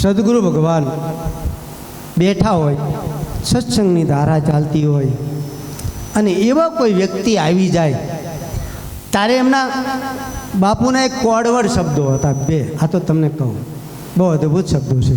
સદગુરુ ભગવાન બેઠા હોય, સત્સંગની ધારા ચાલતી હોય અને એવા કોઈ વ્યક્તિ આવી જાય ત્યારે એમના બાપુના એક કોડવડ શબ્દો હતા, બે. આ તો તમને કહું, બહુ અદ્ભુત શબ્દો છે,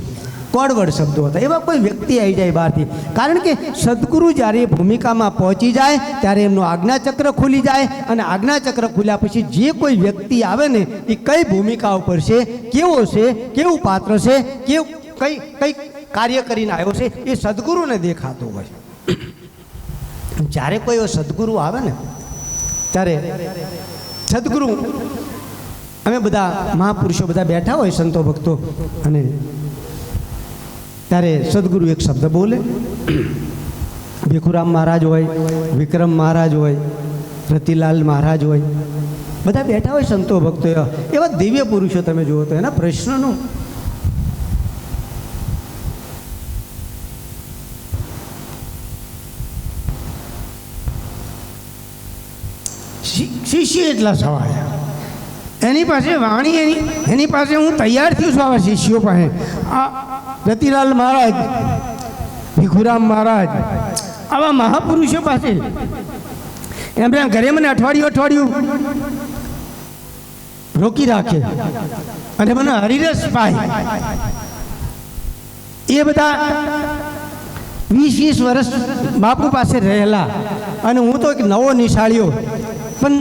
કોડવડ શબ્દો હતા. એવા કોઈ વ્યક્તિ આવી જાય બહારથી, કારણ કે સદગુરુ જ્યારે ભૂમિકામાં પહોંચી જાય ત્યારે એમનું આજ્ઞાચક્ર ખુલી જાય, અને આજ્ઞાચક્ર ખુલ્યા પછી જે કોઈ વ્યક્તિ આવે ને એ કઈ ભૂમિકા ઉપર છે, કેવો છે, કેવું પાત્ર છે, કેવું કઈ કઈ કાર્ય કરીને આવ્યો છે, એ સદગુરુને દેખાતું હોય. જ્યારે કોઈ સદગુરુ આવે ને ત્યારે સદગુરુ, અમે બધા મહાપુરુષો બધા બેઠા હોય, સંતો ભક્તો, અને ત્યારે સદગુરુ એક શબ્દ બોલે. ભીખુરામ મહારાજ હોય, વિક્રમ મહારાજ હોય, રતિલાલ મહારાજ હોય, બધા બેઠા હોય સંતો ભક્તો. એવા દિવ્ય પુરુષો તમે જુઓ તો એના પ્રશ્નનું શિષ્ય એટલા સવાયા, એની પાસે વાણી, એની પાસે હું તૈયાર થયું છું આવા શિષ્યો પાસે. આ રતિલાલ મહારાજ, ભીખુરામ મહારાજ, આવા મહાપુરુષો પાસે એમના ઘરે મને અઠવાડિયું રોકી રાખે અને મને હરિરસ પાય. એ બધા 20 વર્ષ બાપુ પાસે રહેલા, અને હું તો એક નવો નિશાળ્યો, પણ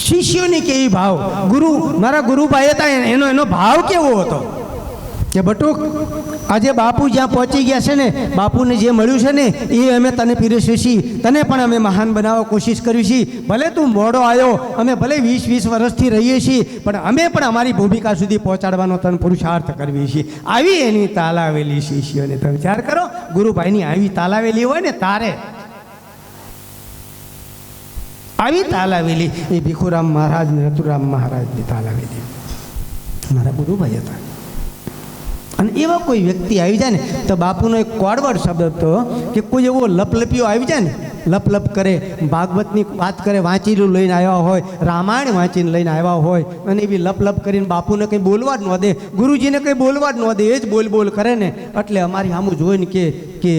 શિષ્યોની કેવી ભાવ, ગુરુ મારા ગુરુભાઈ હતા, એનો ભાવ કેવો હતો કે બટુક આજે બાપુ જ્યાં પહોંચી ગયા છે ને, બાપુને જે મળ્યું છે ને એ અમે તને પીરસ્યું છીએ, તને પણ અમે મહાન બનાવવા કોશિશ કરી છે. ભલે તું મોડો આવ્યો, અમે ભલે 20 વર્ષથી રહીએ છીએ, પણ અમે પણ અમારી ભૂમિકા સુધી પહોંચાડવાનો તને પુરુષાર્થ કરવી છીએ. આવી એની તાલાવેલી શિષ્યોને તમે વિચાર કરો, ગુરુભાઈની આવી તાલાવેલી હોય ને, તારે આવી તાલાવેલી એ ભીખુરામ મહારાજ ને રતુરામ મહારાજની તાલાવેલી મારા ગુરુભાઈ હતા. અને એવા કોઈ વ્યક્તિ આવી જાય ને તો બાપુનો એક કોડવડ શબ્દ હતો કે કોઈ એવો લપલપિયો આવી જાય ને, લપ કરે, ભાગવતની વાત કરે, વાંચીલું લઈને આવ્યા હોય, રામાયણ વાંચીને લઈને આવ્યા હોય, અને એવી લપ કરીને બાપુને કંઈ બોલવા જ ન દે, ગુરુજીને કંઈ બોલવા જ ન દે, એ જ બોલ કરે ને. એટલે અમારી સામું જોઈને કે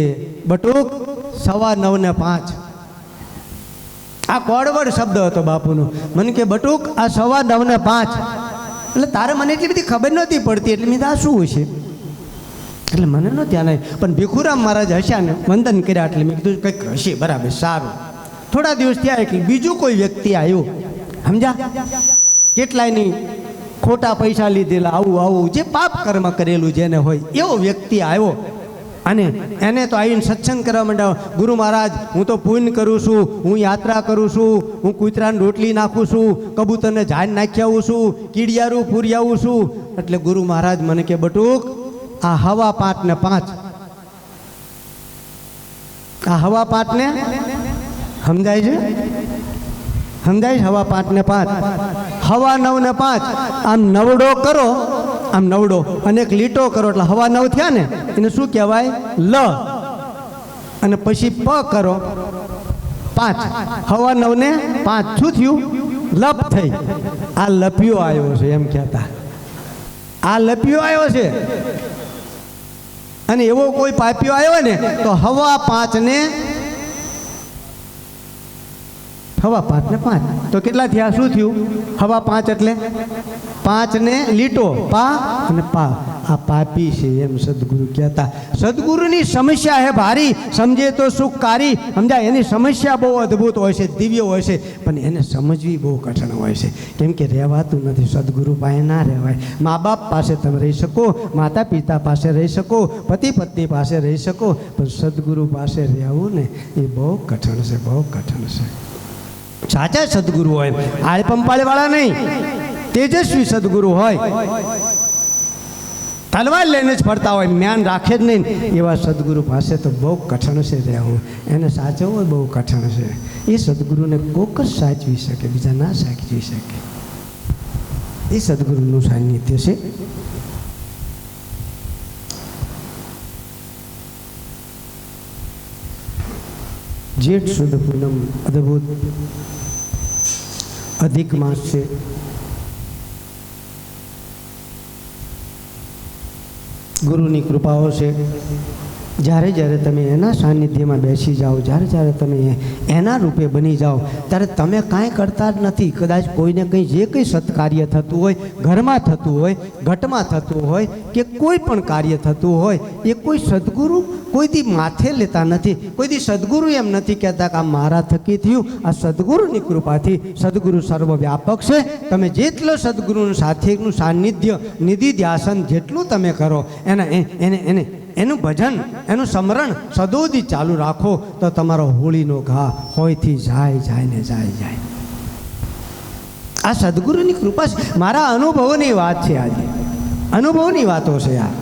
બટુક 9:15 આ કોડવડ શબ્દ હતો બાપુનો. મને કે બટુક આ 9:15, એટલે તારે મને એટલી બધી ખબર નહોતી પડતી, એટલે મેં આ શું હશે, એટલે મને ન ત્યાં નહીં. પણ ભીખુરામ મહારાજ હસ્યા ને વંદન કર્યા, એટલે મેં કીધું કંઈક હશે, બરાબર, સારું. થોડા દિવસ થયા એટલે બીજું કોઈ વ્યક્તિ આવ્યું, સમજા, કેટલાયની ખોટા પૈસા લીધેલા, આવું જે પાપ કર્મ કરેલું જેને હોય એવો વ્યક્તિ આવ્યો, અને એને તો આવીને સત્સંગ કરવા માંડ્યો. ગુરુ મહારાજ, હું તો પુણ્ય કરું છું, હું યાત્રા કરું છું, હું કૂતરાને રોટલી નાખું છું, કબૂતરને ઝાડ નાખી આવું છું, કીડિયારું પૂરી આવું છું. એટલે ગુરુ મહારાજ મને કે બટુક આ 5:15 ને 5, આ 5:15 ને સમજાય છે, 5:15 ને 5, 9:15 ને 5, આમ નવડો કરો, આમ નવડો અને એક લીટો કરો એટલે 9:15 થયા ને, એને શું કહેવાય, લ, અને પછી પ કરો 5, 9:15 ને 5, શું થયું, લપ થઈ. આ લપિયો આવ્યો છે એમ કહેતા, આ લપિયો આવ્યો છે. અને એવો કોઈ પાપ્યો આવ્યો ને તો 5:15 ને 5 તો કેટલા થયા, શું થયું, 5:15 એટલે 5 ને લીટો, પા અને પા. આ પાપી છે એમ સદગુરુ કહેતા. સદગુરુની સમસ્યા હે ભારી, સમજે તો સુખકારી. સમજાય, એની સમસ્યા બહુ અદ્ભુત હોય છે, દિવ્ય હોય છે, પણ એને સમજવી બહુ કઠણ હોય છે, કેમ કે રહેવાતું નથી. સદગુરુ પાસે ના રહેવાય. મા બાપ પાસે તમે રહી શકો, માતા પિતા પાસે રહી શકો, પતિ પત્ની પાસે રહી શકો, પણ સદગુરુ પાસે રહેવું ને એ બહુ કઠણ છે, બહુ કઠણ છે. સાચા સદગુરુ હોય, આળ પંપાળી વાળા નહીં, તેજસ્વી સદગુરુ હોય, તલવાર લઈને જ ફરતા હોય, જ્ઞાન રાખે જ નહીં, એવા સદગુરુ પાસે તો બહુ કઠણ છે રહેવું. એને સાચવવું બહુ કઠણ છે. એ સદગુરુને કોક જ સાચવી શકે, બીજા ના સાચવી શકે. એ સદગુરુનું સાનિધ્ય છે. જેઠ સુદ પૂનમ અદ્ભુત અધિક માસ છે. ગુરુની કૃપાઓ છે. જ્યારે જ્યારે તમે એના સાનિધ્યમાં બેસી જાઓ, જ્યારે જ્યારે તમે એના રૂપે બની જાઓ, ત્યારે તમે કાંઈ કરતા જ નથી. કદાચ કોઈને કંઈ જે કંઈ સત્કાર્ય થતું હોય, ઘરમાં થતું હોય, ઘટમાં થતું હોય, કે કોઈ પણ કાર્ય થતું હોય, એ કોઈ સદગુરુ કોઈથી માથે લેતા નથી. કોઈથી સદગુરુ એમ નથી કહેતા કે આ મારા થકી થયું. આ સદગુરુની કૃપાથી. સદગુરુ સર્વવ્યાપક છે. તમે જેટલો સદગુરુનું સાથેનું સાનિધ્ય, નિધિ ધ્યાસન જેટલું તમે કરો, એનું ભજન, એનું સ્મરણ સદોદી ચાલુ રાખો, તો તમારો હોળીનો ઘા હોયથી જાય ને જાય. આ સદગુરુની કૃપા છે. મારા અનુભવોની વાત છે. આજે અનુભવની વાતો છે. આ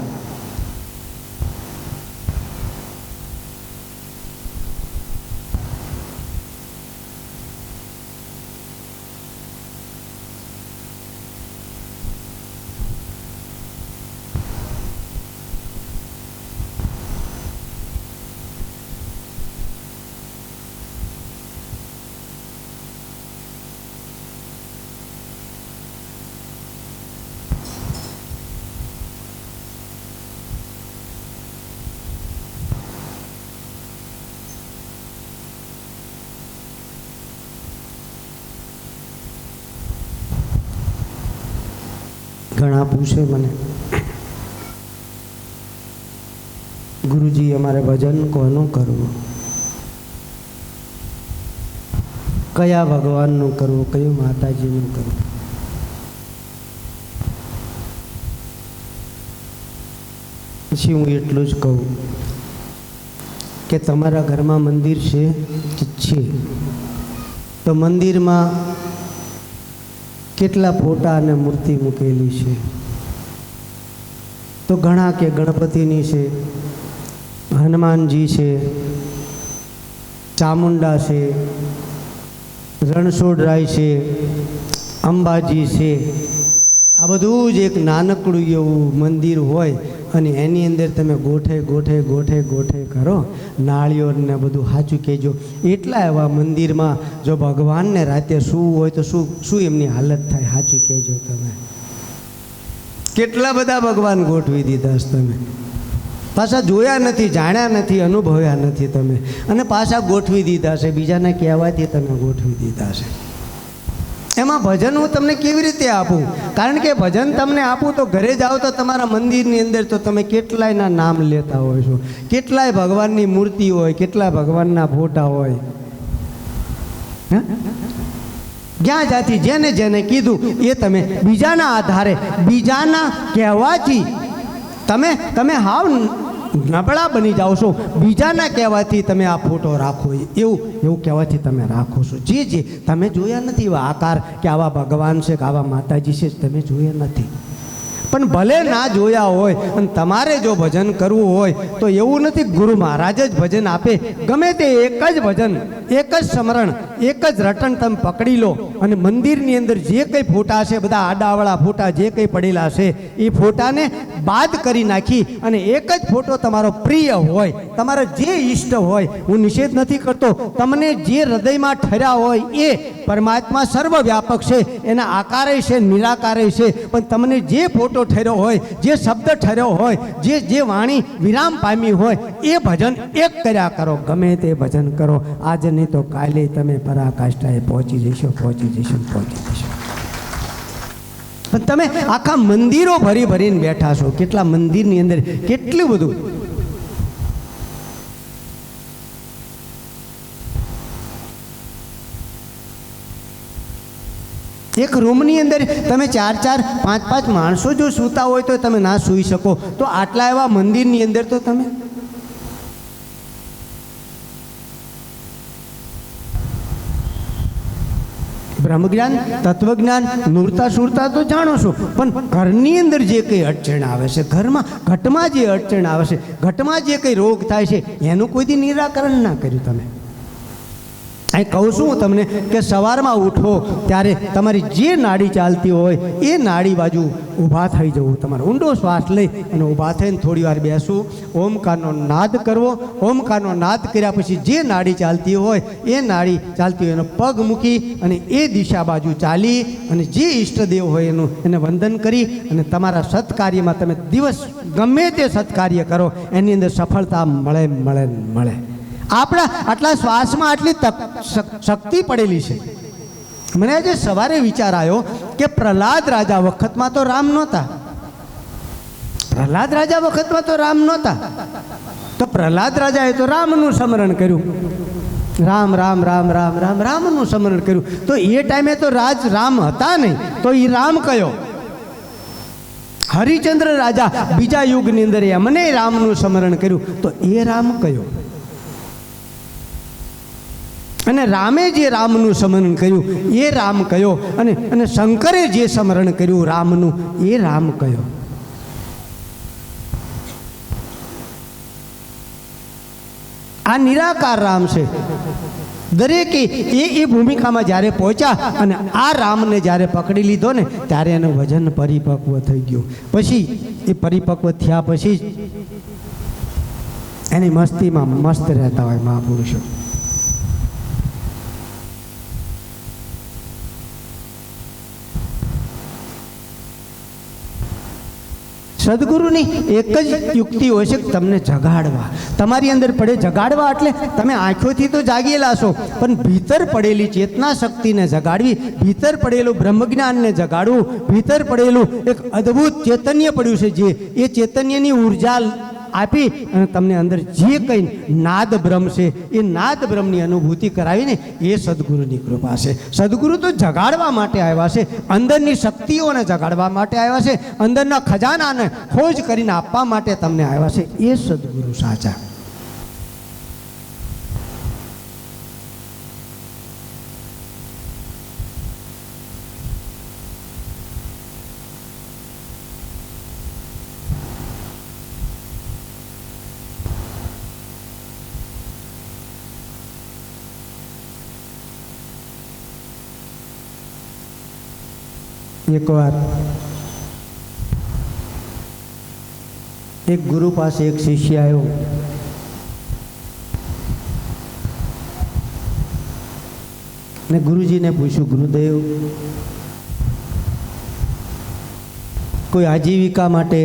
ઘણા પૂછે મને, ગુરુજી અમારે ભજન કોનું કરવું, કયા ભગવાનનું કરવું, કયું માતાજીનું કરવું? પછી હું એટલું જ કહું કે તમારા ઘરમાં મંદિર છે તો મંદિરમાં કેટલા ફોટા અને મૂર્તિ મૂકેલી છે? તો ઘણા કે ગણપતિની છે, હનુમાનજી છે, ચામુંડા છે, રણછોડરાય છે, અંબાજી છે. આ બધું જ એક નાનકડું એવું મંદિર હોય અને એની અંદર તમે ગોઠે કરો, નાળિયેરને બધું. સાચું કહેજો, એટલા એવા મંદિરમાં જો ભગવાનને રાતે સૂવું હોય તો શું એમની હાલત થાય? સાચું કહેજો. તમે કેટલા બધા ભગવાન ગોઠવી દીધા છે. તમે પાછા જોયા નથી, જાણ્યા નથી, અનુભવ્યા નથી તમે, અને પાછા ગોઠવી દીધા છે. બીજાને કહેવાથી તમે ગોઠવી દીધા છે. એમાં ભજન હું તમને કેવી રીતે આપું? કારણ કે ભજન તમને આપું તો ઘરે જાઓ તો તમારા મંદિરની અંદર તો તમે કેટલાયના નામ લેતા હોય છો, કેટલાય ભગવાનની મૂર્તિ હોય, કેટલાય ભગવાનના ફોટા હોય. જ્યાં જાતિ જેને જેને કીધું એ તમે બીજાના આધારે, બીજાના કહેવાથી તમે હાવ નબળા બની જાઓ છો. બીજાના કહેવાથી તમે આ ફોટો રાખો, એવું કહેવાથી તમે રાખો છો. જે તમે જોયા નથી એવા આકાર, કે આવા ભગવાન છે, કે આવા માતાજી છે, તમે જોયા નથી. પણ ભલે ના જોયા હોય અને તમારે જો ભજન કરવું હોય તો એવું નથી ગુરુ મહારાજ જ ભજન આપે. ગમે તે એક જ ભજન, એક જ સ્મરણ, એક જ રટણ તમે પકડી લો અને મંદિરની અંદર જે કંઈ ફોટા છે, બધા આડાવાળા ફોટા જે કંઈ પડેલા છે, એ ફોટાને બાદ કરી નાખી અને એક જ ફોટો તમારો પ્રિય હોય, તમારા જે ઈષ્ટ હોય. હું નિષેધ નથી કરતો, તમને જે હૃદયમાં ઠર્યા હોય એ પરમાત્મા સર્વવ્યાપક છે, એના આકારે છે, નિરાકારે છે. પણ તમને જે ફોટો ઠર્યો હોય, જે શબ્દ ઠર્યો હોય, જે વાણી વિરામ પામી હોય, એ ભજન એક કર્યા કરો. ગમે તે ભજન કરો. આજ નહીં તો કાલે તમે પરાકાષ્ઠાએ પહોંચી જશો. પણ તમે આખા મંદિરો ભરીને બેઠા છો. કેટલા મંદિરની અંદર કેટલું બધું. એક રૂમની અંદર તમે 4-4, 5-5 માણસો જો સૂતા હોય તો તમે ના સૂઈ શકો, તો આટલા એવા મંદિરની અંદર તો તમે બ્રહ્મજ્ઞાન, તત્વજ્ઞાન, નૂરતા સુરતા તો જાણો છો, પણ ઘરની અંદર જે કંઈ અડચણ આવે છે, ઘટમાં જે અડચણ આવે છે, ઘટમાં જે કંઈ રોગ થાય છે, એનું કોઈ દી નિરાકરણ ના કર્યું તમે. અહીં કહું છું હું તમને કે સવારમાં ઉઠો ત્યારે તમારી જે નાડી ચાલતી હોય એ નાડી બાજુ ઊભા થઈ જવું, તમારે ઊંડો શ્વાસ લઈ અને ઊભા થઈને થોડી વાર બેસવું, ઓમકારનો નાદ કરવો, ઓમકારનો નાદ કર્યા પછી જે નાડી ચાલતી હોય એ નાડી ચાલતી હોય એનો પગ મૂકી અને એ દિશા બાજુ ચાલી અને જે ઈષ્ટદેવ હોય એને વંદન કરી અને તમારા સત્કાર્યમાં તમે દિવસ ગમે તે સત્કાર્ય કરો એની અંદર સફળતા મળે મળે મળે. આપણા આટલા શ્વાસમાં આટલી શક્તિ પડેલી છે. મને આજે સવારે વિચાર આવ્યો કે પ્રહલાદ રાજા વખતમાં તો રામ નહોતા, પ્રહલાદ રાજા વખતમાં તો રામ નહોતા, તો પ્રહલાદ રાજાએ તો રામનું સ્મરણ કર્યું, રામ રામ રામ રામ રામ રામનું સ્મરણ કર્યું. તો એ ટાઈમે તો રામ હતા નહીં, તો એ રામ કયો? હરિચંદ્ર રાજા બીજા યુગની અંદર એમને રામનું સ્મરણ કર્યું, તો એ રામ કયો? અને રામે જે રામનું સ્મરણ કર્યું એ રામ કયો? અને શંકરે જે સ્મરણ કર્યું રામનું એ રામ કયો? આ નિરાકાર રામ છે. દરેકે એ ભૂમિકામાં જ્યારે પહોંચ્યા અને આ રામને જ્યારે પકડી લીધો ને ત્યારે એનું વજન પરિપક્વ થઈ ગયું. પછી એ પરિપક્વ થયા પછી એની મસ્તીમાં મસ્ત રહેતા હોય મહાપુરુષો. સદગુરુની એક જ યુક્તિ હોય છે કે તમને જગાડવા, તમારી અંદર પડે જગાડવા. એટલે તમે આંખોથી તો જાગેલા છો પણ ભીતર પડેલી ચેતના શક્તિને જગાડવી, ભીતર પડેલું બ્રહ્મજ્ઞાનને જગાડવું, ભીતર પડેલું એક અદ્ભુત ચૈતન્ય પડ્યું છે જે એ ચૈતન્યની ઉર્જા આપી અને તમને અંદર જે કંઈ નાદ બ્રહ્મ છે એ નાદ બ્રહ્મની અનુભૂતિ કરાવીને એ સદગુરુની કૃપા છે. સદગુરુ તો જગાડવા માટે આવ્યા છે, અંદરની શક્તિઓને જગાડવા માટે આવ્યા છે, અંદરના ખજાનાને ખોજ કરીને આપવા માટે તમને આવ્યા છે. એ સદગુરુ સાચા. એકવાર એક ગુરુ પાસે એક શિષ્ય આવ્યો. ને ગુરુજીને પૂછ્યું, ગુરુદેવ કોઈ આજીવિકા માટે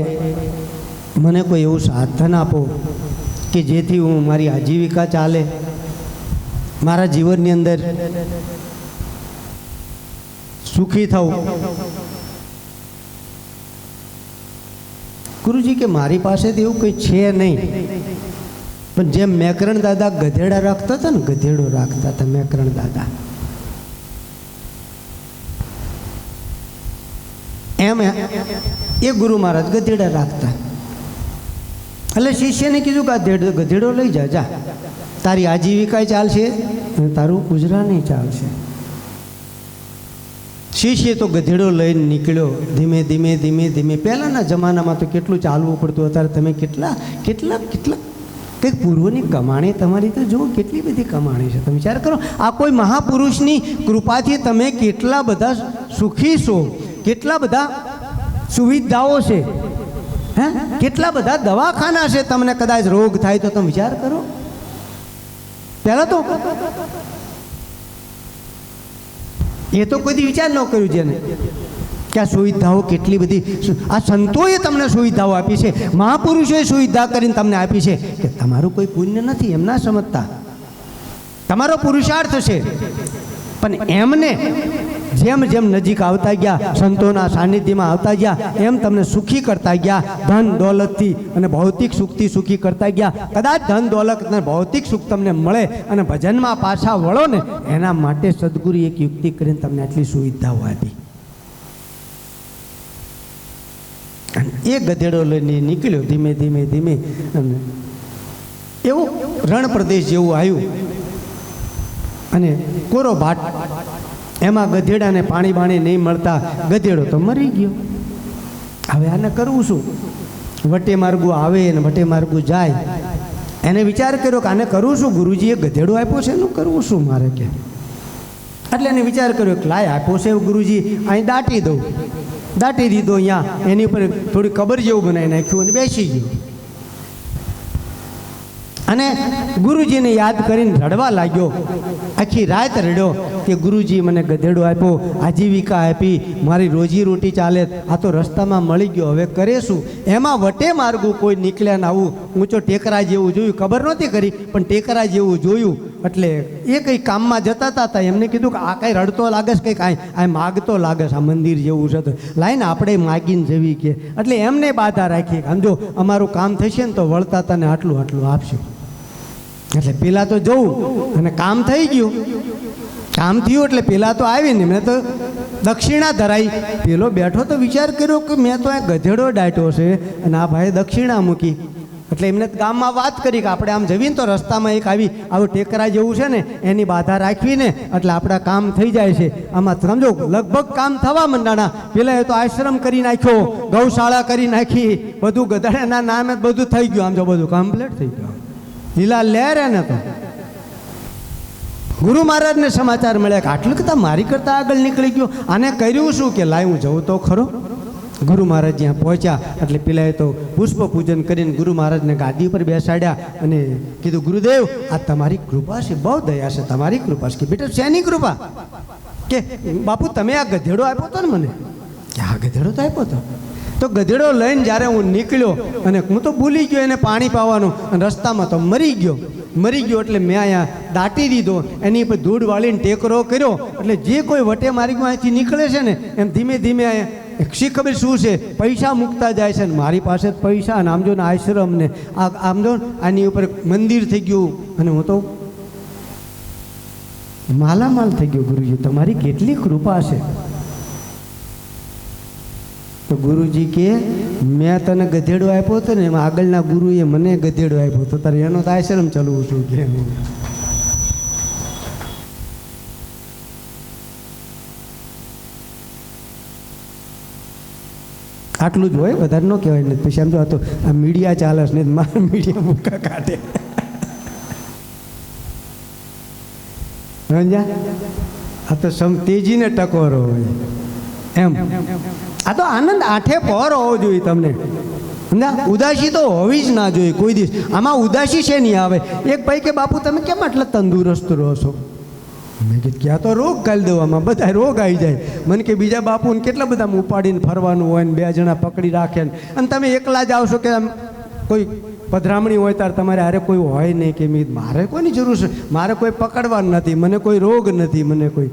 મને કોઈ એવું સાધન આપો કે જેથી હું મારી આજીવિકા ચાલે, મારા જીવનની અંદર સુખી થવું. ગુરુજી કે મારી પાસે તો એવું કંઈ છે નહીં, પણ જેમ મેકરણ દાદા ગધેડા રાખતા હતા ને, ગધેડો રાખતા હતા મેકરણ દાદા, એમ એ ગુરુ મહારાજ ગધેડા રાખતા. એટલે શિષ્યને કીધું કે આ ગધેડો લઈ જા, તારી આજીવિકા ચાલશે અને તારું ગુજરાન ચાલશે. શિષ્ય તો ગધેડો લઈને નીકળ્યો. ધીમે ધીમે ધીમે ધીમે, પહેલાંના જમાનામાં તો કેટલું ચાલવું પડતું, અત્યારે તમે કેટલા કંઈક પૂર્વની કમાણી તમારી તો જુઓ, કેટલી બધી કમાણી છે. તમે વિચાર કરો, આ કોઈ મહાપુરુષની કૃપાથી તમે કેટલા બધા સુખી છો, કેટલા બધા સુવિધાઓ છે, હે કેટલા બધા દવાખાના છે. તમને કદાચ રોગ થાય તો તમે વિચાર કરો. પહેલાં તો એ તો કોઈ વિચાર ન કર્યું જેને કે આ સુવિધાઓ કેટલી બધી, આ સંતોએ તમને સુવિધાઓ આપી છે, મહાપુરુષોએ સુવિધા કરીને તમને આપી છે કે તમારું કોઈ પુણ્ય નથી એમ ના સમજતા, તમારો પુરુષાર્થ છે. પણ એમને જેમ જેમ નજીક આવતા ગયા, સંતોના સાનિધ્યમાં આવતા ગયા, એમ તમને સુખી કરતા ગયા, ધન દોલતથી અને ભૌતિક સુખથી સુખી કરતા ગયા. કદાચ ધન દોલત અને ભૌતિક સુખ તમને મળે અને ભજનમાં પાછા વળો ને, એના માટે સદગુરુ એક યુક્તિ કરીને તમને આટલી સુવિધાઓ આપી. એ ગધેડો લઈને નીકળ્યો ધીમે ધીમે ધીમે, અને એવું રણ પ્રદેશ જેવું આવ્યું અને કોરો ભાટ, એમાં ગધેડાને પાણી બાણી નહીં મળતા ગધેડો તો મરી ગયો. હવે આને કરવું શું? વટે માર્ગું આવે ને વટે માર્ગું જાય, એને વિચાર કર્યો કે આને કરવું શું, ગુરુજીએ ગધેડો આપ્યો છે એનું કરવું શું મારે કે. એટલે એને વિચાર કર્યો કે લાય આપ્યો છે ગુરુજી અહીં દાટી દઉં. દાટી દીધો અહીંયા, એની ઉપર થોડી કબર જેવું બનાવી નાખ્યું અને બેસી ગયો. અને ગુરુજીને યાદ કરીને રડવા લાગ્યો. આખી રાત રડ્યો કે ગુરુજી મને ગધેડો આપ્યો, આજીવિકા આપી, મારી રોજીરોટી ચાલે, આ તો રસ્તામાં મળી ગયો, હવે કરે શું. એમાં વટે માર્ગું કોઈ નીકળ્યા ને આવું ઊંચો ટેકરા જેવું જોયું, ખબર નહોતી કરી પણ ટેકરા જેવું જોયું. એટલે એ કંઈ કામમાં જતા હતા, એમને કીધું કે આ કંઈ રડતો લાગે છે, કંઈ કાંઈ આ માગતો લાગે છે, આ મંદિર જેવું છે, તો લાઈને આપણે માગીને જવી કે. એટલે એમને બાધા રાખી, સમજો અમારું કામ થશે ને તો વળતા તને આટલું આટલું આપશું. એટલે પેલા તો જવું અને કામ થઈ ગયું. કામ થયું એટલે પેલા તો આવીને મેં તો દક્ષિણા ધરાઈ. પેલો બેઠો તો વિચાર કર્યો કે મેં તો આ ગધેડો ડાટ્યો છે અને આ ભાઈ દક્ષિણા મૂકી. એટલે એમને ગામમાં વાત કરી કે આપણે આમ જવીને તો રસ્તામાં એક આવું ટેકરા જેવું છે ને એની બાધા રાખવીને એટલે આપણા કામ થઈ જાય છે. આમાં સમજો લગભગ કામ થવા માંડાણા. પેલા એ તો આશ્રમ કરી નાખ્યો, ગૌશાળા કરી નાખી, બધું ગધેડાના નામે બધું થઈ ગયું. આમ જો બધું કમ્પ્લીટ થઈ ગયું. લીલા લહેર ને તો ગુરુ મહારાજને સમાચાર મળ્યા કે આટલું કરતા મારી કરતા આગળ નીકળી ગયો, આને કર્યું શું કે લાય હું જવું તો ખરો. ગુરુ મહારાજ જ્યાં પહોંચ્યા એટલે પેલાએ તો પુષ્પ પૂજન કરીને ગુરુ મહારાજને ગાદી પર બેસાડ્યા અને કીધું ગુરુદેવ આ તમારી કૃપા છે, બહુ દયા છે, તમારી કૃપા છે. કે બેટા શેની કૃપા? કે બાપુ તમે આ ગધેડો આપ્યો હતો ને મને. કે આ ગધેડો તો આપ્યો હતો. તો ગધેડો લઈને જ્યારે હું નીકળ્યો અને હું તો ભૂલી ગયો એને પાણી પાવાનું, અને રસ્તામાં તો મરી ગયો. એટલે મેં અહીંયા દાટી દીધો, એની પર ધૂળ વાળીને ટેકરો કર્યો. એટલે જે કોઈ વટે મારી અહીંથી નીકળે છે ને એમ ધીમે ધીમે શી ખબર શું છે પૈસા મૂકતા જાય છે. ને મારી પાસે પૈસા અને આમ જો ને આશ્રમ ને આમ જો આની ઉપર મંદિર થઈ ગયું અને હું તો માલામાલ થઈ ગયો. ગુરુજી તમારી કેટલી કૃપા છે. તો ગુરુજી કે મેં તને ગધેડો આપ્યો હતો ને એમાં આગળના ગુરુએ મને ગધેડો આપ્યો હતો, તારે એનો તો આશ્રમ ચલવું છું કે. આટલું જ હોય, વધારે ન કહેવાય. ને પછી સમજો તો આ મીડિયા ચાલે છે ને મારા મીડિયા મુક્કા કાઢે. આ તો તેજીને ટકોરો હોય એમ. આ તો આનંદ આઠે પહોર હોવો જોઈએ તમને. સમજા, ઉદાસી તો હોવી જ ના જોઈએ કોઈ દિવસ. આમાં ઉદાસી છે નહીં આવે. એક ભાઈ કે બાપુ તમે કેમ આટલા તંદુરસ્ત રહો છો? મેં કીધું ક્યાં તો રોગ કાઢી દેવામાં બધા રોગ આવી જાય. મને કે બીજા બાપુને કેટલા બધા ઉપાડીને ફરવાનું હોય ને 2 જણા પકડી રાખે ને, અને તમે એકલા જ આવશો કે આમ કોઈ પધરામણી હોય ત્યારે તમારે અરે કોઈ હોય નહીં. કે મારે કોઈની જરૂર છે, મારે કોઈ પકડવાનું નથી, મને કોઈ રોગ નથી, મને કોઈ.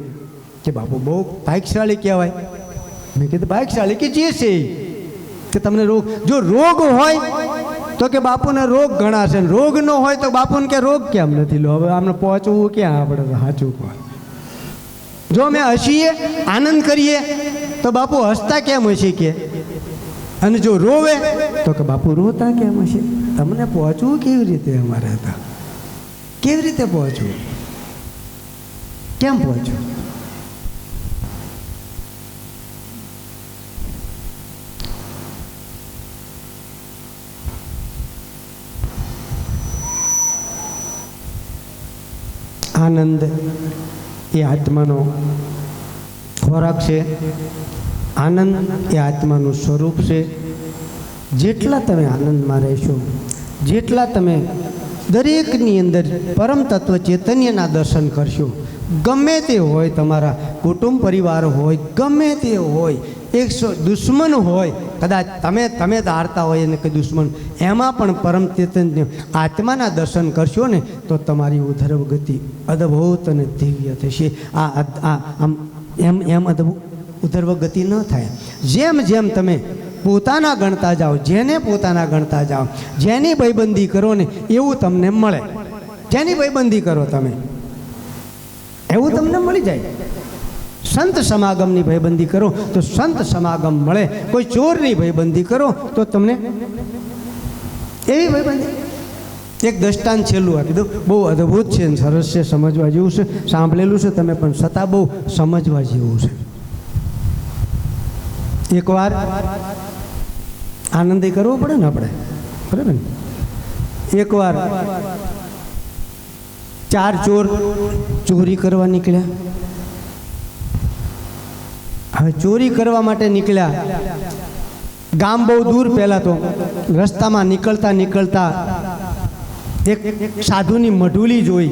કે બાપુ બહુ ભાગ્યશાળી કહેવાય. મેં કીધું ભાગ્યશાળી કે જે છે કે તમને રોગ, જો રોગ હોય તો કે બાપુને રોગ ઘણા છે, રોગ ન હોય તો બાપુને કે રોગ કેમ નથી. લો હવે આમને પહોંચવું ક્યાં આપણે સાચું કહો. જો અમે હસીએ આનંદ કરીએ તો બાપુ હસતા કેમ હશે કે, અને જો રોવે તો કે બાપુ રોતા કેમ હશે. તમને પહોંચવું કેવી રીતે અમારે હતા, કેવી રીતે પહોંચવું, કેમ પહોંચવું? આનંદ એ આત્માનો ખોરાક છે. આનંદ એ આત્માનું સ્વરૂપ છે. જેટલા તમે આનંદમાં રહેશો, જેટલા તમે દરેકની અંદર પરમ તત્વ ચૈતન્યના દર્શન કરશો, ગમે તે હોય, તમારા કુટુંબ પરિવાર હોય, ગમે તે હોય, એક દુશ્મન હોય, કદાચ તમે ધારતા હોય એને કે દુશ્મન, એમાં પણ પરમ ચૈતન્ય આત્માના દર્શન કરશો ને તો તમારી ઉધર્વ ગતિ અદ્ભુત અને દિવ્ય થશે. એમ ઉધર્વ ગતિ ન થાય. જેમ જેમ તમે પોતાના ગણતા જાઓ, જેને પોતાના ગણતા જાઓ, જેની ભાઈબંધી કરો ને એવું તમને મળે. જેની ભાઈબંધી કરો તમે એવું તમને મળી જાય. સંત સમાગમની ભાઈબંધી કરો તો સંત સમાગમ મળે. કોઈ ચોરની ભાઈબંધી કરો તો તમને એવી ભાઈબંધી. એક દ્રષ્ટાંત છેલ્લું આપી દઉં, બહુ અદ્ભુત છે, સરસ છે, સમજવા જેવું છે. સાંભળેલું છે તમે પણ છતાં બહુ સમજવા જેવું છે. એકવાર આનંદ કરવો પડે ને આપણે, બરાબર ને? એકવાર 4 ચોર ચોરી કરવા નીકળ્યા. હવે ચોરી કરવા માટે નીકળ્યા. ગામ બહુ દૂર. પહેલાં તો રસ્તામાં નીકળતા નીકળતા એક સાધુની મઢુલી જોઈ.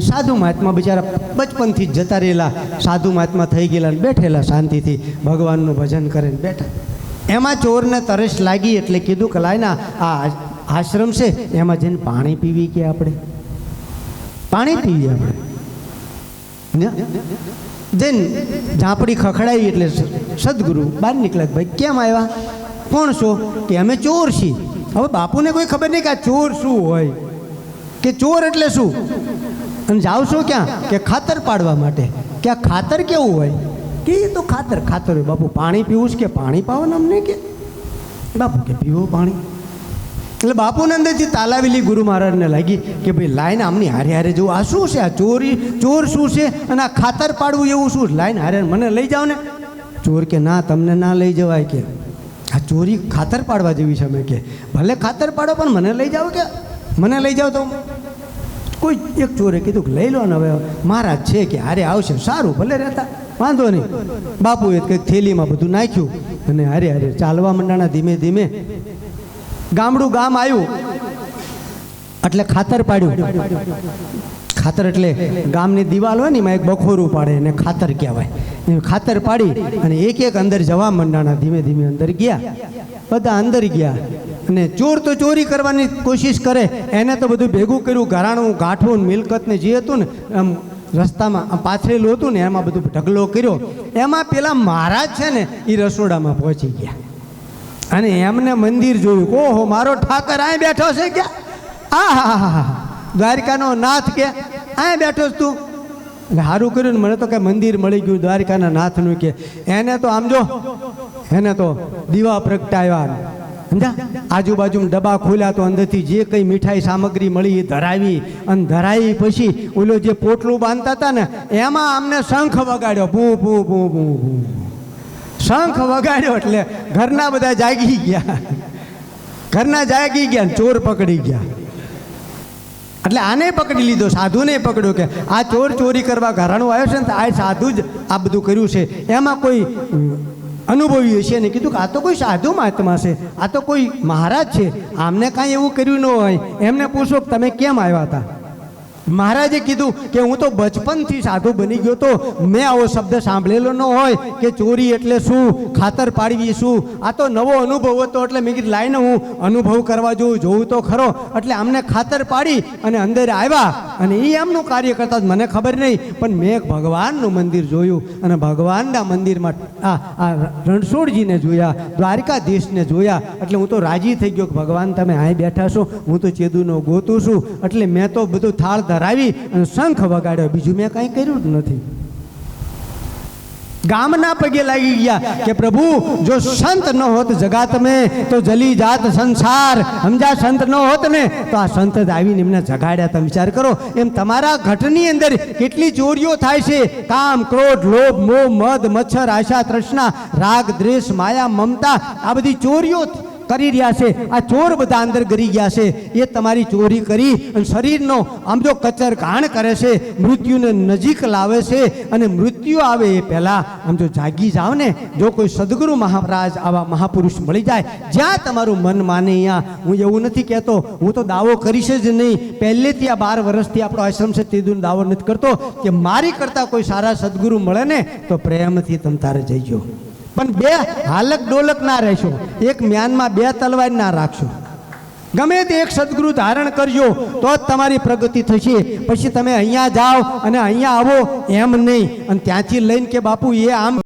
સાધુ મહાત્મા બિચારા બચપનથી જ જતા રહેલા, સાધુ મહાત્મા થઈ ગયેલા, બેઠેલા શાંતિથી ભગવાનનું ભજન કરીને બેઠા. એમાં ચોરને તરસ લાગી એટલે કીધું કે લાયના આ આશ્રમ છે એમાં જઈને પાણી પીવી કે આપણે પાણી પીવીએ આપણે. જઈને ઝાંપડી ખખડાવી એટલે સદગુરુ બહાર નીકળ્યા. ભાઈ કેમ આવ્યા? કોણ છો? કે અમે ચોર છીએ. હવે બાપુને કોઈ ખબર નહીં કે આ ચોર શું હોય, કે ચોર એટલે શું. અને જાઓ છો ક્યાં? કે ખાતર પાડવા માટે. કે આ ખાતર કેવું હોય? કે એ તો ખાતર ખાતર હોય. બાપુ પાણી પીવું છે? કે પાણી પાવો ને અમને. કે બાપુ કે પીવો પાણી. એટલે બાપુને અંદરથી તાલાવેલી ગુરુ મહારાજને લાગી કે ભાઈ લાઈને આમની હારે હારે જવું. આ શું છે? આ ચોર શું છે? અને આ ખાતર પાડવું એવું શું? લાઈને હારે મને લઈ જાઓ ને. ચોર કે ના, તમને ના લઈ જવાય. કે આ ચોરી ખાતર પાડવા જેવી છે. અમે કે ભલે ખાતર પાડો પણ મને લઈ જાઓ. કે મને લઈ જાઓ તો કોઈ એક ચોરે કીધું કે લઈ લો ને. હવે મહારાજ છે કે હારે આવશે, સારું ભલે રહેતા, વાંધો નહીં. બાપુએ કંઈક થેલીમાં બધું નાખ્યું અને હારે હારે ચાલવા માંડાણા. ધીમે ધીમે ગામડું ગામ આવ્યું એટલે ખાતર પાડ્યું. ખાતર એટલે ગામની દિવાલ હોય ને એમાં એક બખોરું પાડે એને ખાતર કહેવાય. એ ખાતર પાડી અને એક એક અંદર જવા માંડાણા. ધીમે ધીમે અંદર ગયા, બધા અંદર ગયા. અને ચોર તો ચોરી કરવાની કોશિશ કરે, એને તો બધું ભેગું કર્યું, ઘરાણું ગાંઠું મિલકત ને જે હતું ને આમ રસ્તામાં પાથરેલું હતું ને એમાં બધું ઢગલો કર્યો. એમાં પેલા મહારાજ છે ને એ રસોડામાં પહોંચી ગયા અને એમને મંદિર જોયું. ઓહો, મારો ઠાકર અહીં બેઠો છે. કે આ દ્વારકાનો નાથ કે અહીં બેઠો છે તું. એટલે સારું કર્યું ને, મને તો કંઈ મંદિર મળી ગયું દ્વારકાના નાથનું. કે એને તો આમ જો, એને તો દીવા પ્રગટાવ્યા. સમજા? આજુબાજુ ડબ્બા ખોલ્યા તો અંદરથી જે કંઈ મીઠાઈ સામગ્રી મળી એ ધરાવી. અને ધરાવી પછી ઓલો જે પોટલું બાંધતા હતા ને એમાં અમને શંખ વગાડ્યો. ભૂ ભૂ ભૂ ભૂ ભૂ શંખ વગાડ્યો એટલે ઘરના બધા જાગી ગયા. ઘરના જાગી ગયા, ચોર પકડી ગયા. એટલે આને પકડી લીધો, સાધુને પકડ્યો કે આ ચોર ચોરી કરવા ઘરાણું આવ્યો છે ને, આ સાધુ જ આ બધું કર્યું છે. એમાં કોઈ અનુભવી હશે ને કીધું કે આ તો કોઈ સાધુ મહાત્મા છે, આ તો કોઈ મહારાજ છે, આમને કાંઈ એવું કર્યું ન હોય. એમને પૂછો કે તમે કેમ આવ્યા હતા? મહારાજે કીધું કે હું તો બચપનથી સાધુ બની ગયો તો મેં આવો શબ્દ સાંભળેલો ન હોય કે ચોરી એટલે શું, ખાતર પાડવી શું. આ તો નવો અનુભવ હતો એટલે મેં કીધું લાઈને હું અનુભવ કરવા જોઉં તો ખરો. એટલે અમને ખાતર પાડી અને અંદર આવ્યા અને એ એમનું કાર્ય કરતા મને ખબર નહીં, પણ મેં ભગવાનનું મંદિર જોયું અને ભગવાનના મંદિરમાં આ રણછોડજીને જોયા, દ્વારકાધીશને જોયા. એટલે હું તો રાજી થઈ ગયો કે ભગવાન તમે અહીં બેઠા છો, હું તો ચેદુનો ગોતું છું. એટલે મેં તો બધું થાળ ધરાવી અને શંખ વગાડ્યો, બીજું મેં કંઈ કર્યું જ નથી. ગામના પગે લાગી ગયા કે પ્રભુ જો સંત ન હોત જગાત મેં તો જલી જાત સંસાર. સમજા? સંત ન હોત ને તો આ સંત જ આવીને એમને જગાડ્યા. તમે વિચાર કરો, એમ તમારા ઘટની અંદર કેટલી ચોરીઓ થાય છે. કામ, ક્રોધ, લોભ, મોહ, મદ, મચ્છર, આશા, તૃષ્ણા, રાગ, દ્વેષ, માયા, મમતા, આ બધી ચોરીઓ કરી રહ્યા છે. આ ચોર બધા અંદર ગરી ગયા છે. એ તમારી ચોરી કરી અને શરીરનો આમ જો કચર ઘાણ કરે છે, મૃત્યુને નજીક લાવે છે. અને મૃત્યુ આવે એ પહેલાં આમ જો જાગી જાઓ ને, જો કોઈ સદગુરુ મહારાજ આવા મહાપુરુષ મળી જાય, જ્યાં તમારું મન માને અહીંયા. હું એવું નથી કહેતો, હું તો દાવો કરીશ જ નહીં. પહેલેથી આ 12 વર્ષથી આપણો આશ્રમ છે તે દાવો નથી કરતો કે મારી કરતાં કોઈ સારા સદગુરુ મળે ને તો પ્રેમથી તમે તારે જઈજો. પણ બે હાલક ડોલક ના રહેશો, એક મ્યાનમાં 2 તલવાર ના રાખશો. ગમે તે એક સદગુરુ ધારણ કરજો તો જ તમારી પ્રગતિ થશે. પછી તમે અહીંયા જાઓ અને અહીંયા આવો એમ નહીં. અને ત્યાંથી લઈને કે બાપુ એ આમ